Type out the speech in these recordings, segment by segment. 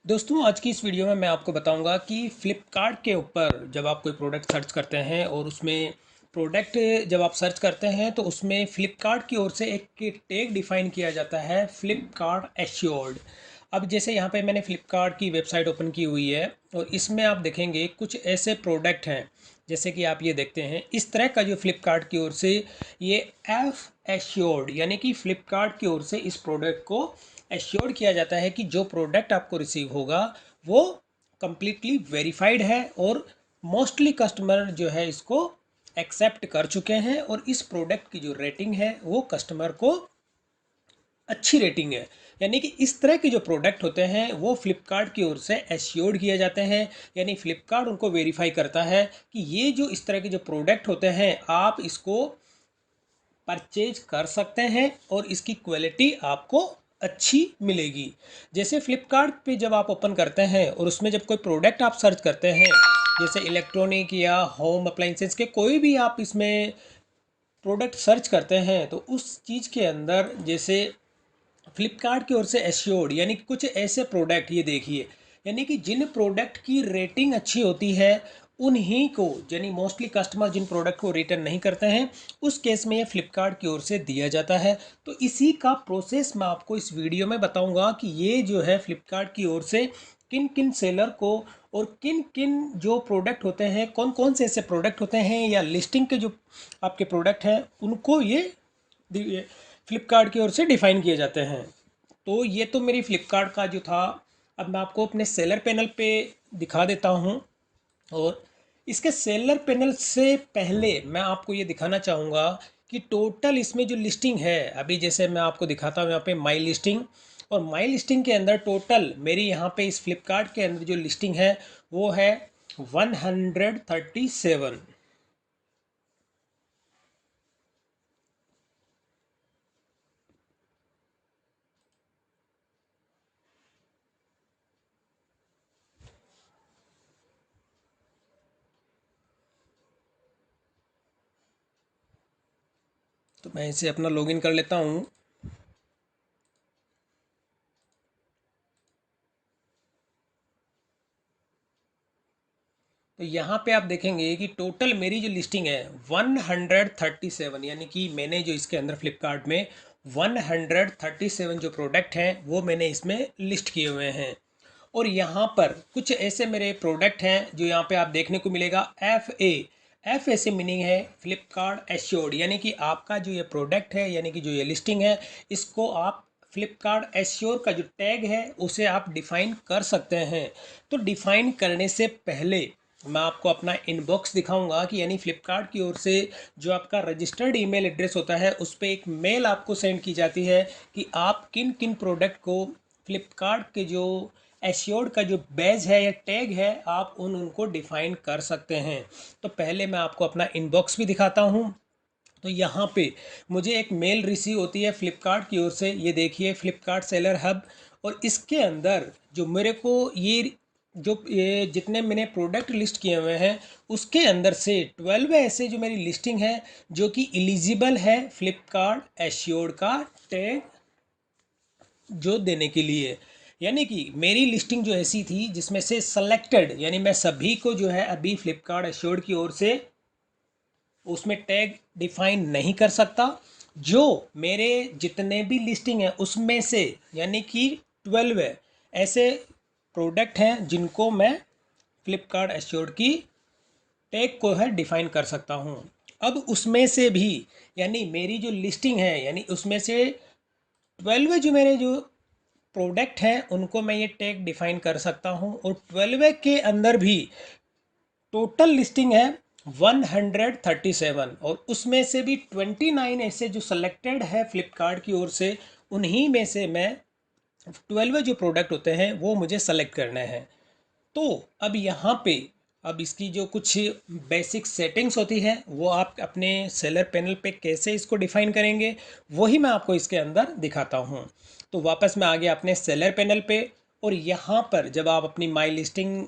दोस्तों आज की इस वीडियो में मैं आपको बताऊंगा कि फ़्लिपकार्ट के ऊपर जब आप कोई प्रोडक्ट सर्च करते हैं और उसमें प्रोडक्ट जब आप सर्च करते हैं तो उसमें फ़्लिपकार्ट की ओर से एक टैग डिफ़ाइन किया जाता है फ़्लिपकार्ट एश्योर्ड। अब जैसे यहाँ पे मैंने फ़्लिपकार्ट की वेबसाइट ओपन की हुई है और इसमें आप देखेंगे कुछ ऐसे प्रोडक्ट हैं जैसे कि आप ये देखते हैं इस तरह का जो फ़्लिपकार्ट की ओर से ये एफ एश्योर्ड यानी कि फ़्लिपकार्ट की ओर से इस प्रोडक्ट को एश्योर्ड किया जाता है कि जो प्रोडक्ट आपको रिसीव होगा वो कम्प्लीटली वेरीफाइड है और मोस्टली कस्टमर जो है इसको एक्सेप्ट कर चुके हैं और इस प्रोडक्ट की जो रेटिंग है वो कस्टमर को अच्छी रेटिंग है। यानी कि इस तरह के जो प्रोडक्ट होते हैं वो फ्लिपकार्ट की ओर से एश्योर्ड किए जाते हैं। यानी फ्लिपकार्ट उनको वेरीफाई करता है कि ये जो इस तरह के जो प्रोडक्ट होते हैं आप इसको परचेज कर सकते हैं और इसकी क्वालिटी आपको अच्छी मिलेगी। जैसे फ्लिपकार्ट पे जब आप ओपन करते हैं और उसमें जब कोई प्रोडक्ट आप सर्च करते हैं जैसे इलेक्ट्रॉनिक या होम अप्लाइंसेस के कोई भी आप इसमें प्रोडक्ट सर्च करते हैं तो उस चीज़ के अंदर जैसे फ्लिपकार्ट की ओर से एश्योर्ड यानी कि कुछ ऐसे प्रोडक्ट ये देखिए यानी कि जिन प्रोडक्ट की रेटिंग अच्छी होती है उन्हीं को यानी मोस्टली कस्टमर जिन प्रोडक्ट को रिटर्न नहीं करते हैं उस केस में ये फ्लिपकार्ट की ओर से दिया जाता है। तो इसी का प्रोसेस मैं आपको इस वीडियो में बताऊंगा कि ये जो है फ्लिपकार्ट की ओर से किन किन सेलर को और किन किन जो प्रोडक्ट होते हैं कौन कौन से ऐसे प्रोडक्ट होते हैं या लिस्टिंग के जो आपके प्रोडक्ट हैं उनको ये फ्लिपकार्ट की ओर से डिफ़ाइन किए जाते हैं। तो ये तो मेरी फ्लिपकार्ट का जो था। अब मैं आपको अपने सेलर पैनल पे दिखा देता हूँ और इसके सेलर पैनल से पहले मैं आपको ये दिखाना चाहूँगा कि टोटल इसमें जो लिस्टिंग है अभी जैसे मैं आपको दिखाता हूँ यहाँ पे माई लिस्टिंग और माई लिस्टिंग के अंदर टोटल मेरी यहाँ पे इस फ्लिपकार्ट के अंदर जो लिस्टिंग है वो है 137। तो मैं इसे अपना लॉगिन कर लेता हूँ। तो यहाँ पे आप देखेंगे कि टोटल मेरी जो लिस्टिंग है 137 यानी कि मैंने जो इसके अंदर फ्लिपकार्ट में 137 जो प्रोडक्ट हैं वो मैंने इसमें लिस्ट किए हुए हैं। और यहाँ पर कुछ ऐसे मेरे प्रोडक्ट हैं जो यहाँ पे आप देखने को मिलेगा एफ ए से मीनिंग है फ्लिपकार्ट एश्योर्ड यानी कि आपका जो ये प्रोडक्ट है यानी कि जो ये लिस्टिंग है इसको आप फ्लिपकार्ट एश्योर का जो टैग है उसे आप डिफाइन कर सकते हैं। तो डिफाइन करने से पहले मैं आपको अपना इनबॉक्स दिखाऊंगा कि यानी फ्लिपकार्ट की ओर से जो आपका रजिस्टर्ड ईमेल एड्रेस होता है उस पर एक मेल आपको सेंड की जाती है कि आप किन किन प्रोडक्ट को फ्लिपकार्ट के जो एश्योर्ड का जो बैज है या टैग है आप उनको डिफाइन कर सकते हैं। तो पहले मैं आपको अपना इनबॉक्स भी दिखाता हूँ। तो यहाँ पे मुझे एक मेल रिसीव होती है फ्लिपकार्ट की ओर से, ये देखिए फ्लिपकार्ट सेलर हब। और इसके अंदर जो मेरे को ये जितने मैंने प्रोडक्ट लिस्ट किए हुए हैं उसके अंदर से 12 ऐसे जो मेरी लिस्टिंग है जो कि एलिजिबल है फ्लिपकार्ट एश्योर्ड का टैग जो देने के लिए। यानी कि मेरी लिस्टिंग जो ऐसी थी जिसमें से सेलेक्टेड यानी मैं सभी को जो है अभी फ्लिपकार्ट एश्योर्ड की ओर से उसमें टैग डिफाइन नहीं कर सकता। जो मेरे जितने भी लिस्टिंग है उसमें से यानी कि 12 है ऐसे प्रोडक्ट हैं जिनको मैं फ्लिपकार्ट एश्योर्ड की टैग को है डिफाइन कर सकता हूँ। अब उसमें से भी यानी मेरी जो लिस्टिंग है यानी उसमें से 12 जो मेरे जो प्रोडक्ट हैं उनको मैं ये टैग डिफाइन कर सकता हूँ और 12 के अंदर भी टोटल लिस्टिंग है 137 और उसमें से भी 29 ऐसे जो सेलेक्टेड है फ्लिपकार्ट की ओर से उन्हीं में से मैं 12 जो प्रोडक्ट होते हैं वो मुझे सेलेक्ट करने हैं। तो अब यहाँ पे अब इसकी जो कुछ बेसिक सेटिंग्स होती है वो आप अपने सेलर पैनल पे कैसे इसको डिफाइन करेंगे वही मैं आपको इसके अंदर दिखाता हूँ। तो वापस मैं आ गया अपने सेलर पैनल पे और यहाँ पर जब आप अपनी माई लिस्टिंग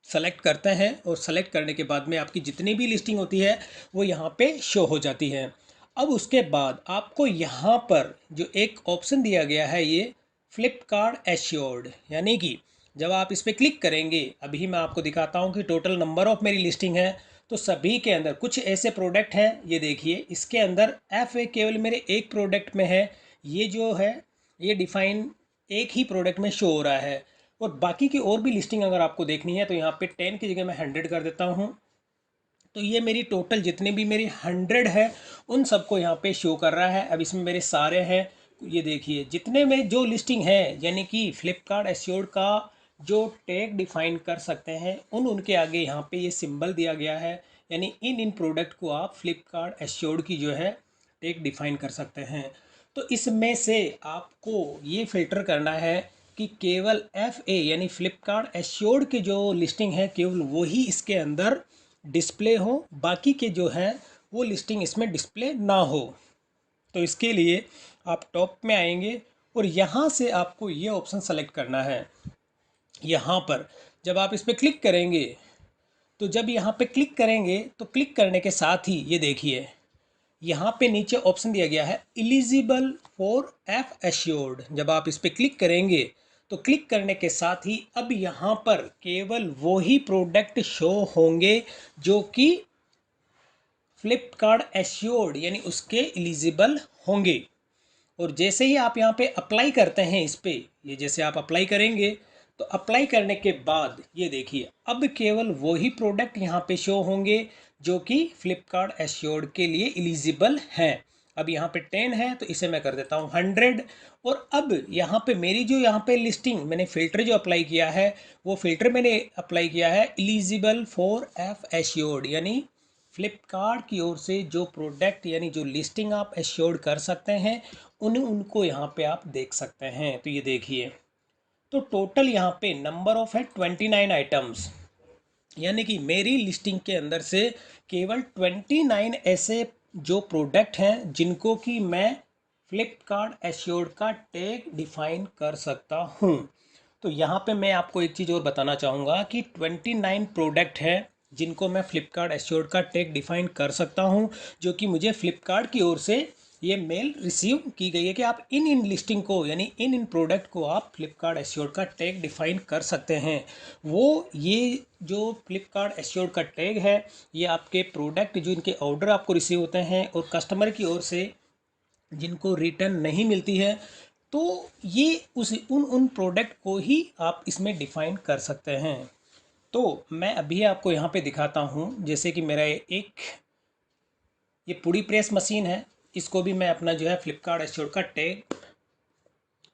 सेलेक्ट करते हैं और सेलेक्ट करने के बाद में आपकी जितनी भी लिस्टिंग होती है वो यहाँ पे शो हो जाती है। अब उसके बाद आपको यहाँ पर जो एक ऑप्शन दिया गया है ये फ्लिपकार्ट एश्योर्ड, यानी कि जब आप इस पर क्लिक करेंगे, अभी मैं आपको दिखाता हूँ कि टोटल नंबर ऑफ मेरी लिस्टिंग है। तो सभी के अंदर कुछ ऐसे प्रोडक्ट हैं, ये देखिए इसके अंदर एफ ए केवल मेरे एक प्रोडक्ट में है। ये जो है ये डिफाइन एक ही प्रोडक्ट में शो हो रहा है। और बाकी की और भी लिस्टिंग अगर आपको देखनी है तो यहाँ पे 10 की जगह मैं 100 कर देता हूँ। तो ये मेरी टोटल जितने भी मेरी 100 है उन सबको यहाँ पे शो कर रहा है। अब इसमें मेरे सारे हैं, ये देखिए जितने में जो लिस्टिंग है, यानी कि फ्लिपकार्ट एश्योर्ड का जो टैग डिफाइन कर सकते हैं उनके आगे यहाँ पे ये सिंबल दिया गया है। यानी इन प्रोडक्ट को आप फ्लिपकार्ट एश्योर्ड की जो है टैग डिफाइन कर सकते हैं। तो इसमें से आपको ये फिल्टर करना है कि केवल एफ ए यानी फ्लिपकार्ट एश्योर्ड की जो लिस्टिंग है केवल वही इसके अंदर डिस्प्ले हो, बाकी के जो है वो लिस्टिंग इसमें डिस्प्ले ना हो। तो इसके लिए आप टॉप में आएंगे और यहाँ से आपको ये ऑप्शन सेलेक्ट करना है। यहाँ पर जब आप इस पर क्लिक करेंगे, तो जब यहाँ पे क्लिक करेंगे तो क्लिक करने के साथ ही ये देखिए यहाँ पे नीचे ऑप्शन दिया गया है एलिजिबल फॉर एफ एश्योर्ड। जब आप इस पर क्लिक करेंगे तो क्लिक करने के साथ ही अब यहाँ पर केवल वो ही प्रोडक्ट शो होंगे जो कि फ्लिपकार्ट एश्योर्ड यानी उसके एलिजिबल होंगे। और जैसे ही आप यहाँ पे अप्लाई करते हैं इस पे, ये जैसे आप अप्लाई करेंगे तो अप्लाई करने के बाद ये देखिए अब केवल वही प्रोडक्ट यहाँ पे शो होंगे जो कि फ्लिपकार्ट एश्योर्ड के लिए एलिजिबल हैं। अब यहाँ पे 10 है तो इसे मैं कर देता हूँ 100। और अब यहाँ पे मेरी जो यहाँ पे लिस्टिंग मैंने फ़िल्टर जो अप्लाई किया है वो फ़िल्टर मैंने अप्लाई किया है एलिजिबल फॉर एफ एश्योर्ड, यानी फ्लिपकार्ट की ओर से जो प्रोडक्ट यानी जो लिस्टिंग आप एश्योर्ड कर सकते हैं उनको यहाँ पे आप देख सकते हैं। तो ये देखिए तो टोटल यहाँ पे नंबर ऑफ है 29 आइटम्स, यानी कि मेरी लिस्टिंग के अंदर से केवल 29 ऐसे जो प्रोडक्ट हैं जिनको कि मैं फ्लिपकार्ट एश्योर्ड का टैग डिफाइन कर सकता हूँ। तो यहाँ पे मैं आपको एक चीज़ और बताना चाहूँगा कि 29 प्रोडक्ट हैं जिनको मैं फ्लिपकार्ट एश्योर्ड का टैग डिफाइन कर सकता हूँ, जो कि मुझे फ्लिपकार्ट की ओर से ये मेल रिसीव की गई है कि आप इन लिस्टिंग को यानी इन प्रोडक्ट को आप फ्लिपकार्ट एश्योर्ड का टैग डिफाइन कर सकते हैं। वो ये जो फ्लिपकार्ट एश्योर्ड का टैग है ये आपके प्रोडक्ट जो इनके ऑर्डर आपको रिसीव होते हैं और कस्टमर की ओर से जिनको रिटर्न नहीं मिलती है, तो ये उस उन प्रोडक्ट को ही आप इसमें डिफाइन कर सकते हैं। तो मैं अभी आपको यहाँ पे दिखाता हूँ, जैसे कि मेरा ये पूरी प्रेस मशीन है, इसको भी मैं अपना जो है फ्लिपकार्ट एश्योर्ड का टैग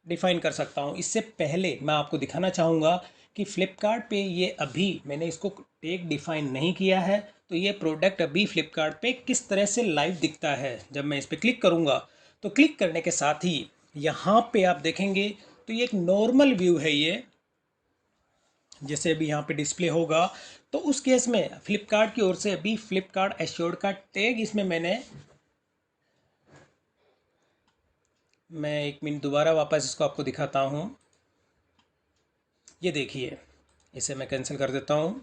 डिफाइन कर सकता हूँ। इससे पहले मैं आपको दिखाना चाहूँगा कि फ्लिपकार्ट पे ये अभी मैंने इसको टैग डिफाइन नहीं किया है, तो ये प्रोडक्ट अभी फ्लिपकार्ट पे किस तरह से लाइव दिखता है। जब मैं इस पर क्लिक करूँगा तो क्लिक करने के साथ ही यहाँ पे आप देखेंगे तो ये एक नॉर्मल व्यू है, ये जैसे अभी यहाँ पे डिस्प्ले होगा। तो उस केस में फ्लिपकार्ट की ओर से अभी फ्लिपकार्ट एश्योर्ड का टैग इसमें मैं 1 मिनट दोबारा वापस इसको आपको दिखाता हूँ। ये देखिए इसे मैं कैंसिल कर देता हूँ।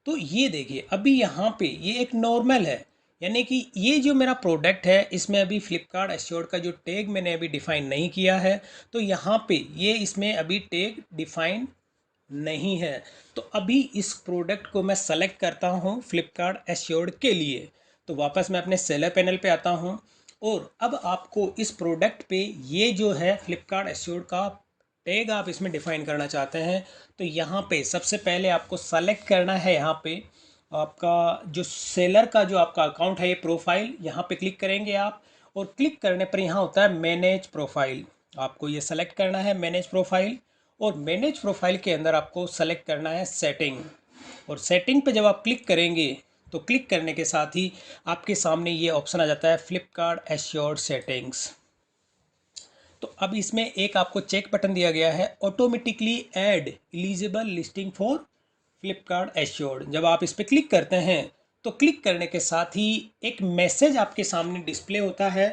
तो ये देखिए अभी यहाँ पे ये एक नॉर्मल है, यानी कि ये जो मेरा प्रोडक्ट है इसमें अभी फ्लिपकार्ट एश्योर्ड का जो टैग मैंने अभी डिफ़ाइन नहीं किया है, तो यहाँ पे ये इसमें अभी टैग डिफ़ाइन नहीं है। तो अभी इस प्रोडक्ट को मैं सेलेक्ट करता हूँ फ्लिपकार्ट एश्योर्ड के लिए। तो वापस मैं अपने सेलर पैनल पे आता हूँ और अब आपको इस प्रोडक्ट पे ये जो है फ्लिपकार्ट एश्योर्ड का टैग आप इसमें डिफ़ाइन करना चाहते हैं, तो यहाँ पे सबसे पहले आपको सेलेक्ट करना है यहाँ पे आपका जो सेलर का जो आपका अकाउंट है ये प्रोफाइल, यहाँ पे क्लिक करेंगे आप और क्लिक करने पर यहाँ होता है मैनेज प्रोफाइल। आपको ये सेलेक्ट करना है मैनेज प्रोफाइल और मैनेज प्रोफाइल के अंदर आपको सेलेक्ट करना है सेटिंग। और सेटिंग पे जब आप क्लिक करेंगे तो क्लिक करने के साथ ही आपके सामने ये ऑप्शन आ जाता है फ्लिपकार्ट एश्योर्ड सेटिंग्स। तो अब इसमें एक आपको चेक बटन दिया गया है automatically add eligible listing for Flipkart assured. जब आप इस पर क्लिक करते हैं तो क्लिक करने के साथ ही एक मैसेज आपके सामने डिस्प्ले होता है।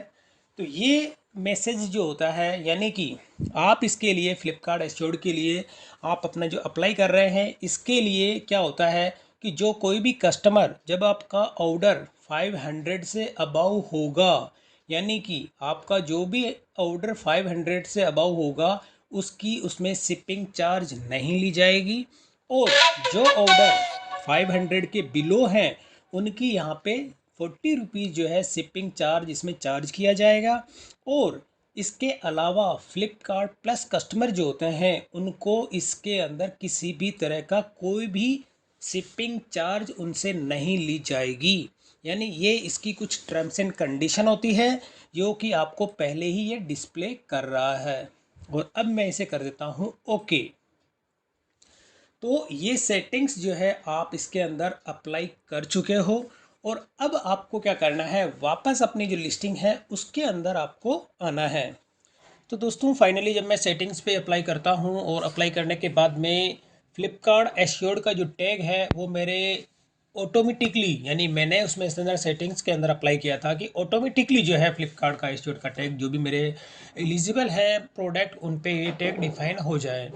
तो ये मैसेज जो होता है यानी कि आप इसके लिए फ्लिपकार्ट एश्योर्ड के लिए आप अपना जो अप्लाई कर रहे हैं इसके लिए क्या होता है कि जो कोई भी कस्टमर जब आपका ऑर्डर 500 से अबव होगा, यानी कि आपका जो भी ऑर्डर 500 से अबव होगा उसकी उसमें शिपिंग चार्ज नहीं ली जाएगी, और जो ऑर्डर 500 के बिलो हैं उनकी यहाँ पे 40 रुपीज़ जो है शिपिंग चार्ज इसमें चार्ज किया जाएगा। और इसके अलावा फ्लिपकार्ट प्लस कस्टमर जो होते हैं उनको इसके अंदर किसी भी तरह का कोई भी शिपिंग चार्ज उनसे नहीं ली जाएगी। यानी ये इसकी कुछ टर्म्स एंड कंडीशन होती है जो कि आपको पहले ही ये डिस्प्ले कर रहा है। और अब मैं इसे कर देता हूँ ओके। तो ये सेटिंग्स जो है आप इसके अंदर अप्लाई कर चुके हो, और अब आपको क्या करना है, वापस अपनी जो लिस्टिंग है उसके अंदर आपको आना है। तो दोस्तों फाइनली जब मैं सेटिंग्स पे अप्लाई करता हूँ और अप्लाई करने के बाद में फ्लिपकार्ट एश्योर्ड का जो टैग है वो मेरे ऑटोमेटिकली, यानी मैंने उसमें इस अंदर सेटिंग्स के अंदर अप्लाई किया था कि ऑटोमेटिकली जो है फ्लिपकार्ट का एश्योर्ड का टैग जो भी मेरे एलिजिबल है प्रोडक्ट उन पे ये टैग डिफाइन हो जाए।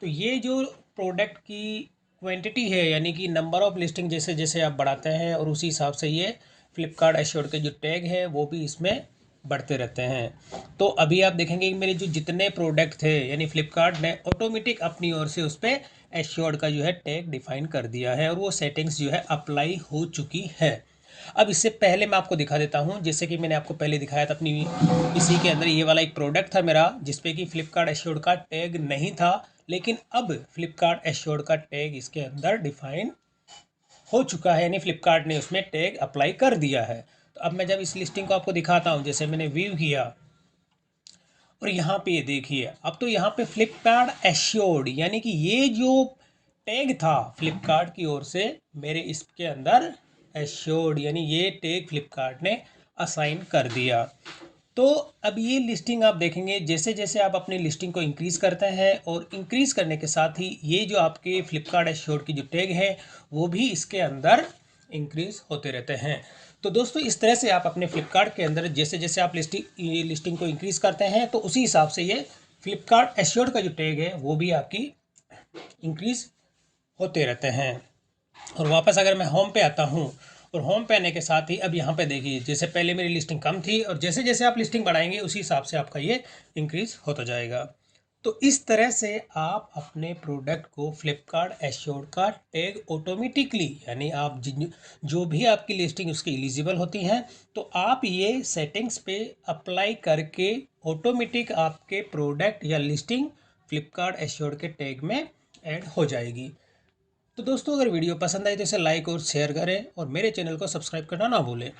तो ये जो प्रोडक्ट की क्वांटिटी है, यानी कि नंबर ऑफ लिस्टिंग जैसे जैसे आप बढ़ाते हैं और उसी हिसाब से ये फ्लिपकार्ट एश्योर्ड के जो टैग है वो भी इसमें बढ़ते रहते हैं। तो अभी आप देखेंगे कि मेरे जो जितने प्रोडक्ट थे, यानी फ्लिपकार्ट ने ऑटोमेटिक अपनी ओर से उस पर एश्योर्ड का जो है टैग डिफाइन कर दिया है और वो सेटिंग्स जो है अप्लाई हो चुकी है। अब इससे पहले मैं आपको दिखा देता हूँ, जैसे कि मैंने आपको पहले दिखाया था अपनी इसी के अंदर ये वाला एक प्रोडक्ट था मेरा जिसपे कि फ्लिपकार्ट एश्योर्ड का टैग नहीं था, लेकिन अब फ्लिपकार्ट एश्योर्ड का टैग इसके अंदर डिफाइन हो चुका है, यानी फ्लिपकार्ट ने उसमें टैग अप्लाई कर दिया है। तो अब मैं जब इस लिस्टिंग को आपको दिखाता हूँ, जैसे मैंने व्यू किया और यहाँ पे ये देखिए, अब तो यहाँ पे फ्लिपकार्ट एश्योर्ड, यानी कि ये जो टैग था फ्लिपकार्ट की ओर से मेरे इसके अंदर एश्योर्ड, यानी ये टैग फ्लिपकार्ट ने असाइन कर दिया। तो अब ये लिस्टिंग आप देखेंगे जैसे जैसे आप अपनी लिस्टिंग को इंक्रीज़ करते हैं और इंक्रीज़ करने के साथ ही ये जो आपके फ्लिपकार्ट एश्योर्ड की जो टैग है वो भी इसके अंदर इंक्रीज़ होते रहते हैं। तो दोस्तों इस तरह से आप अपने फ्लिपकार्ट के अंदर जैसे जैसे आप लिस्टिंग को इंक्रीज़ करते हैं तो उसी हिसाब से ये फ्लिपकार्ट एश्योर्ड का जो टैग है वो भी आपकी इंक्रीज़ होते रहते हैं। और वापस अगर मैं होम पे आता हूँ और होम पे आने के साथ ही अब यहाँ पे देखिए, जैसे पहले मेरी लिस्टिंग कम थी और जैसे जैसे आप लिस्टिंग बढ़ाएंगे उसी हिसाब से आपका ये इंक्रीज़ होता जाएगा। तो इस तरह से आप अपने प्रोडक्ट को फ्लिपकार्ट एश्योर्ड का टैग ऑटोमेटिकली, यानी आप जो भी आपकी लिस्टिंग उसकी एलिजिबल होती हैं तो आप ये सेटिंग्स पे अप्लाई करके ऑटोमेटिक आपके प्रोडक्ट या लिस्टिंग फ्लिपकार्ट एश्योर्ड के टैग में ऐड हो जाएगी। तो दोस्तों अगर वीडियो पसंद आई तो इसे लाइक और शेयर करें और मेरे चैनल को सब्सक्राइब करना ना भूलें।